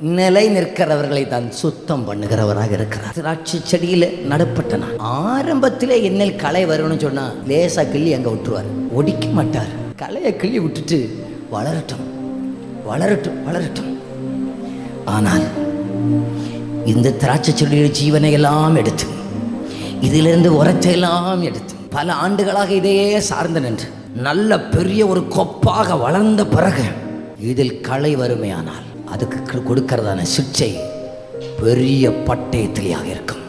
நிலை நிற்கிறவர்களை தான் சுத்தம் பண்ணுகிறவராக இருக்கிறார். திராட்சை செடியில் நடப்பட்ட நான் ஆரம்பத்திலே என்னில் களை வரும்னு சொன்னா லேசா கிள்ளி அங்கே விட்டுருவார், ஒடிக்க மாட்டார். களையை கிள்ளி விட்டுட்டு வளரட்டும் வளரட்டும் வளரட்டும். ஆனால் இந்த திராட்சை செடியில் ஜீவனை எல்லாம் எடுத்து இதிலிருந்து உரத்தை எல்லாம் எடுத்து பல ஆண்டுகளாக இதையே சார்ந்து நின்று நல்ல பெரிய ஒரு கொப்பாக வளர்ந்த பிறகு இதில் களை வருமையானால் அதுக்கு கொடுக்கறதான சிக்ஷை பெரிய பட்டயத்திலேயாக இருக்கும்.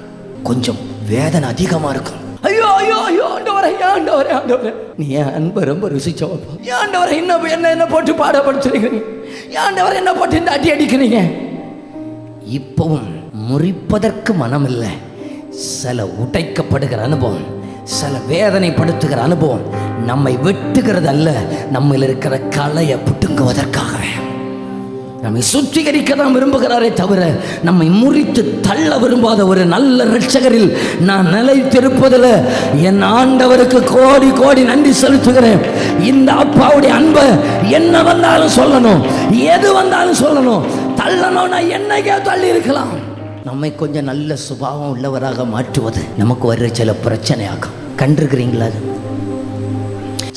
கொஞ்சம் வேதனை அதிகமாக இருக்கும். ஐயோ ஐயோ ஐயோ ஆண்டவரே ஆண்டவரே ஆண்டவரே, நீ என் அன்பை ரொம்ப ருசிச்சவப்பா. ஆண்டவரை என்ன போட்டு பாடப்படுத்துறீங்க, ஆண்டவரை என்ன போட்டு இந்த அடி அடிக்கிறீங்க. இப்பவும் முறிப்பதற்கு மனம் இல்லை. சில உடைக்கப்படுகிற அனுபவம், சில வேதனைப்படுத்துகிற அனுபவம் நம்மை வெட்டுகிறது அல்ல, நம்மில் இருக்கிற களையை புட்டுங்குவதற்காகவே நம்மை சுத்திகரிக்க தான் விரும்புகிறாரே தவிர நம்மை முறித்து தள்ள விரும்பாத ஒரு நல்ல இரட்சகரில் நான் நிலைத்திருப்பதில் என் ஆண்டவருக்கு கோடி கோடி நன்றி செலுத்துகிறேன். இந்த அப்பாவுடைய அன்பை என்ன வந்தாலும் சொல்லணும், எது வந்தாலும் சொல்லணும். தள்ளணும்னா என்னைக்கே தள்ளி இருக்கலாம். நம்மை கொஞ்சம் நல்ல சுபாவம் உள்ளவராக மாற்றுவது நமக்கு வர்ற சில பிரச்சனையாக்கும். கண்டிருக்கிறீங்களா?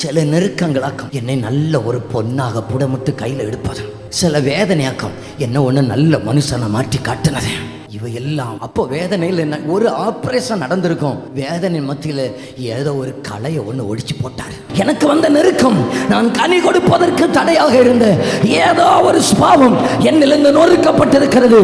சில நெருக்கங்களாக்கும் என்னை நல்ல ஒரு பொண்ணாக புடமிட்டு கையில் எடுப்பது, சில வேதனையாக்கும் என்ன ஒன்று நல்ல மனுஷனை மாற்றி காட்டினது. இவையெல்லாம் அப்போ வேதனையில் என்ன ஒரு ஆப்ரேஷன் நடந்திருக்கும். வேதனை மத்தியில் ஏதோ ஒரு கலையை ஒன்று ஒழிச்சு போட்டார். எனக்கு வந்த நெருக்கம் நான் கனி கொடுப்பதற்கு தடையாக இருந்த ஏதோ ஒரு சுபாவம் என்னிலிருந்து நொறுக்கப்பட்டிருக்கிறது.